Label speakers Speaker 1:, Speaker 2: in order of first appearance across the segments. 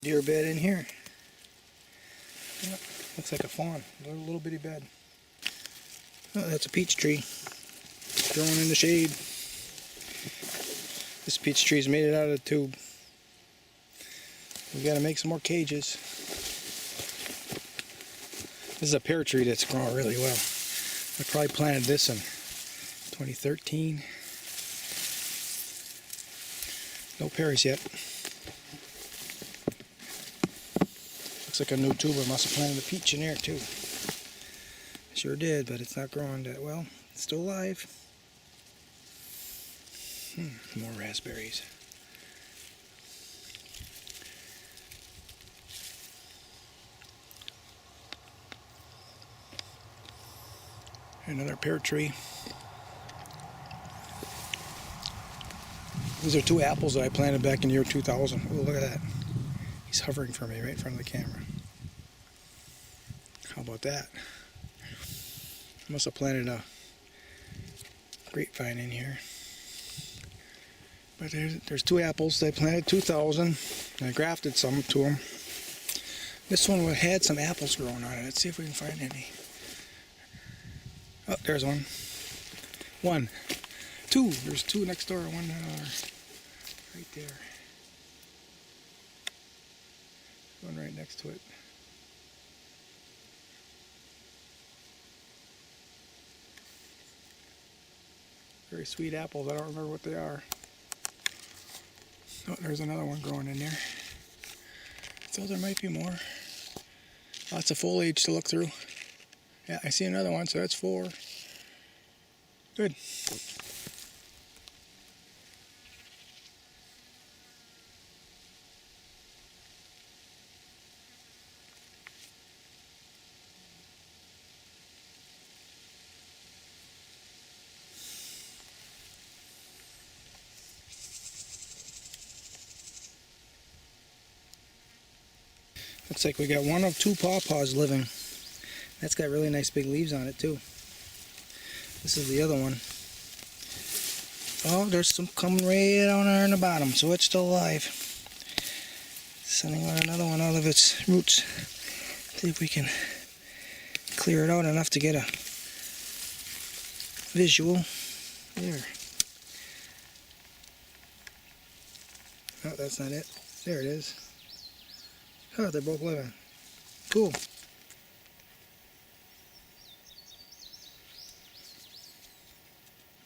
Speaker 1: Deer bed in here. Yeah, looks like a fawn. Little bitty bed. Oh, that's a peach tree. Growing in the shade. This peach tree's made it out of the tube. We gotta make some more cages. This is a pear tree that's growing really well. I probably planted this in 2013. No pears yet. Looks like a new tuber. Must have planted a peach in there too. Sure did, but it's not growing that well. It's still alive. More raspberries. Another pear tree. These are two apples that I planted back in the year 2000. Oh, look at that. He's hovering for me right in front of the camera. How about that? I must have planted a grapevine in here. But there's two apples that I planted 2000. And I grafted some to them. This one had some apples growing on it. Let's see if we can find any. Oh, there's one. One. Two. There's two next door. One right there. One right next to it. Very sweet apples. I don't remember what they are. Oh, there's another one growing in there. So there might be more. Lots of foliage to look through. Yeah, I see another one, so that's 4. Good. Looks like we got one of 2 pawpaws living. That's got really nice big leaves on it too. This is the other one. Oh, there's some coming right down there in the bottom, so it's still alive. Sending out another one out of its roots. See if we can clear it out enough to get a visual. There. Oh, that's not it. There it is. Oh, they're both living. Cool.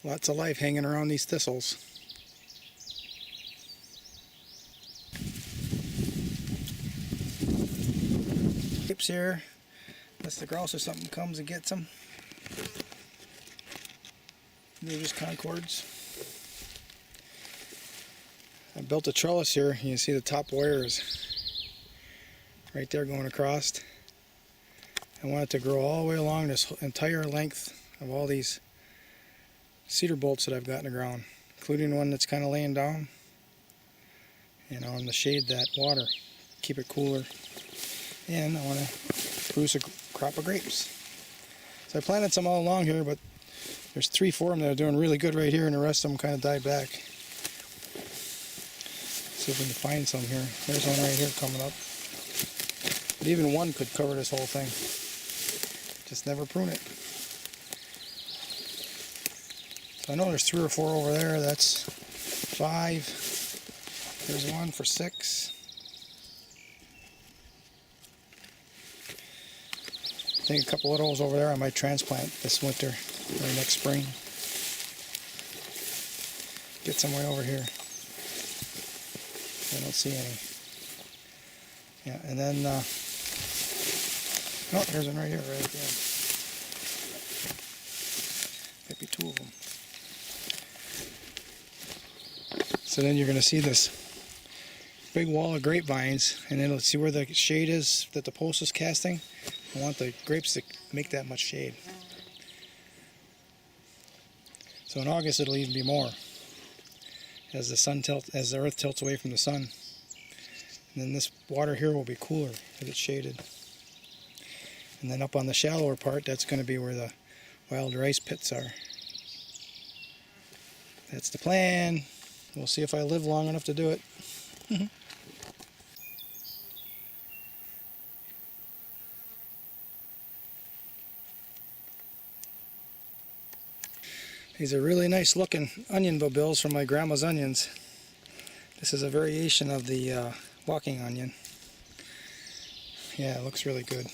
Speaker 1: Lots of life hanging around these thistles. Grapes here, unless the grouse or something comes and gets them. They're just concords. I built a trellis here. You can see the top wires right there going across. I want it to grow all the way along this entire length of all these cedar bolts that I've got in the ground, including one that's kind of laying down, you know, in the shade that water, keep it cooler. And I want to produce a crop of grapes. So I planted some all along here, but there's 3, 4 of them that are doing really good right here, and the rest of them kind of died back. See if we can find some here. There's one right here coming up. But even one could cover this whole thing. Just never prune it. So I know there's 3 or 4 over there. That's 5. There's one for 6. I think a couple of those over there I might transplant this winter or next spring. Get some way over here. I don't see any. Yeah, and then, oh, there's one right here, right there. Maybe 2 of them. So then you're going to see this big wall of grapevines, and then let's see where the shade is that the post is casting. I want the grapes to make that much shade. So in August it'll even be more, as the earth tilts away from the sun. And then this water here will be cooler as it's shaded. And then up on the shallower part, that's going to be where the wild rice pits are. That's the plan. We'll see if I live long enough to do it. These are really nice looking onion bulbils from my grandma's onions. This is a variation of the walking onion. Yeah, it looks really good.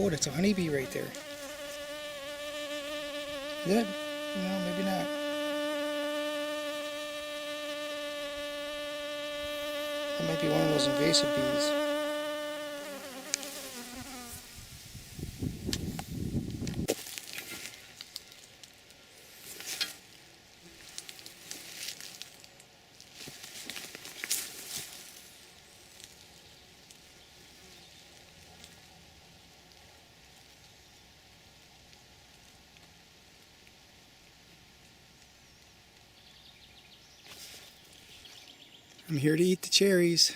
Speaker 1: Oh, that's a honeybee right there. Good? No, maybe not. That might be one of those invasive bees. I'm here to eat the cherries.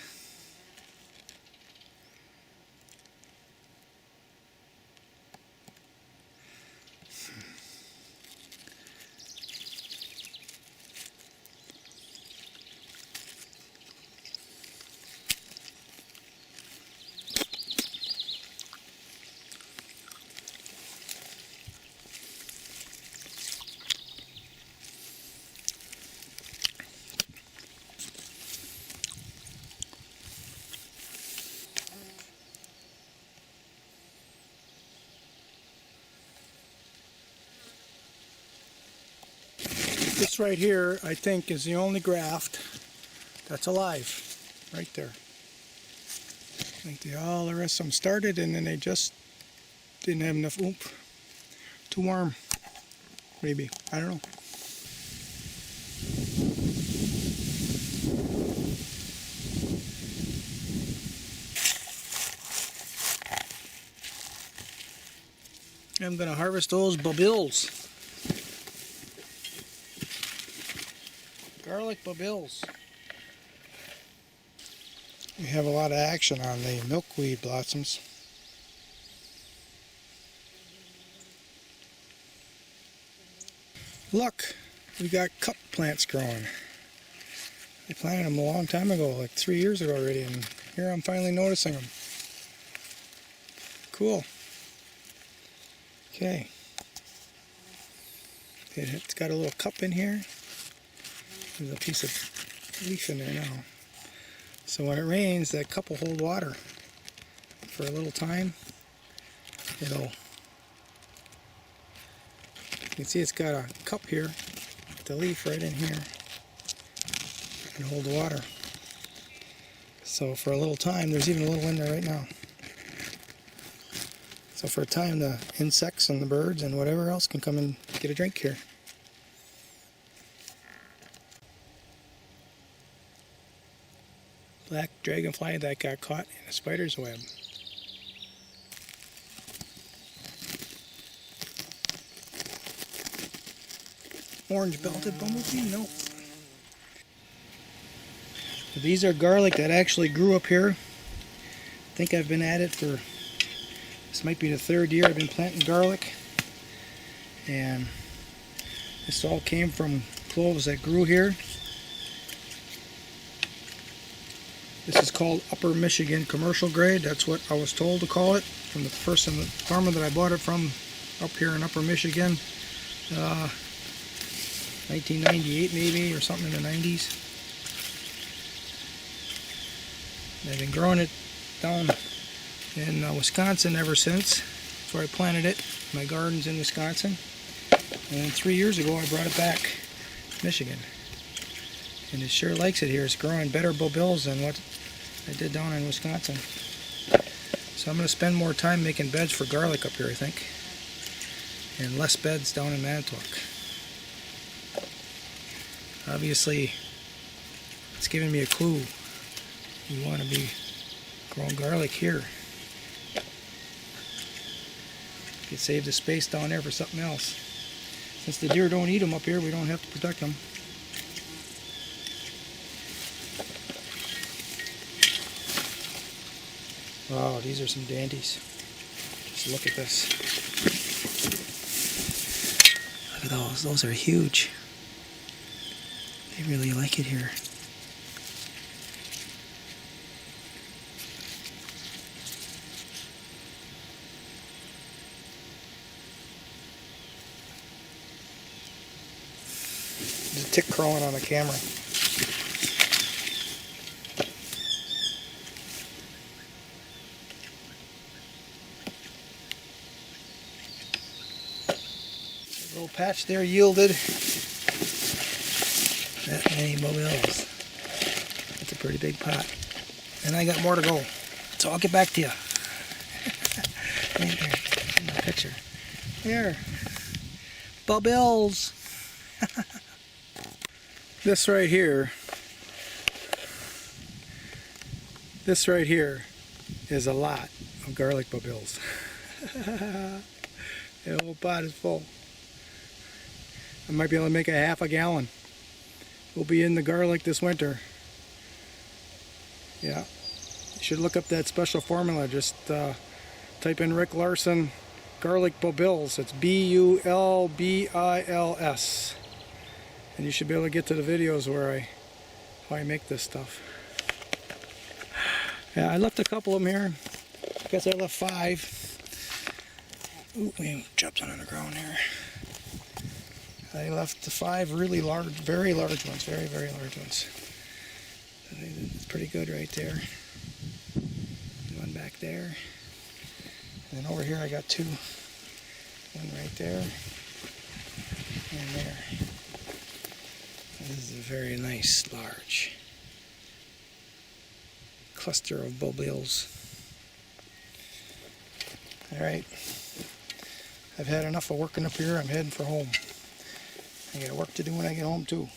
Speaker 1: This right here, I think, is the only graft that's alive. Right there. I think all the rest of them started and then they just didn't have enough oomph. Too warm. Maybe. I don't know. I'm going to harvest those bulbils. Garlic bulbils. We have a lot of action on the milkweed blossoms. Look, we got cup plants growing. I planted them a long time ago, like 3 years ago already, and here I'm finally noticing them. Cool. Okay. It's got a little cup in here. There's a piece of leaf in there now. So when it rains, that cup will hold water for a little time. You can see it's got a cup here, with the leaf right in here, and hold the water. So for a little time, there's even a little in there right now. So for a time, the insects and the birds and whatever else can come and get a drink here. Black dragonfly that got caught in a spider's web. Orange-belted bumblebee? No. These are garlic that actually grew up here. I think I've been at it for, this might be the 3rd year I've been planting garlic. And this all came from cloves that grew here. This is called Upper Michigan commercial grade. That's what I was told to call it from the person, the farmer that I bought it from up here in Upper Michigan. 1998 maybe, or something in the 90s. They've been growing it down in Wisconsin ever since. before I planted it. My garden's in Wisconsin. And then 3 years ago I brought it back to Michigan. And it sure likes it here. It's growing better bulbils than what I did down in Wisconsin. So I'm going to spend more time making beds for garlic up here, I think. And less beds down in Manitowoc. Obviously, it's giving me a clue. You want to be growing garlic here. You could save the space down there for something else. Since the deer don't eat them up here, we don't have to protect them. Wow, these are some dandies. Just look at this. Look at those. Those are huge. They really like it here. There's a tick crawling on the camera. The little patch there yielded that many bulbils. That's a pretty big pot. And I got more to go. So I'll get back to you. Right there, in my picture. There. Bulbils. This right here is a lot of garlic bulbils. The whole pot is full. I might be able to make a half a gallon. We'll be in the garlic this winter. Yeah, you should look up that special formula. Just type in Rick Larson garlic bulbils. It's B-U-L-B-I-L-S. And you should be able to get to the videos where how I make this stuff. Yeah, I left a couple of them here. I guess I left 5. Ooh, we dropped one on the ground here. I left the 5 really large, very large ones, very, very large ones. It's pretty good right there. One back there. And then over here I got 2. One right there. And there. This is a very nice, large cluster of bulbils. Alright. I've had enough of working up here. I'm heading for home. I got work to do when I get home too.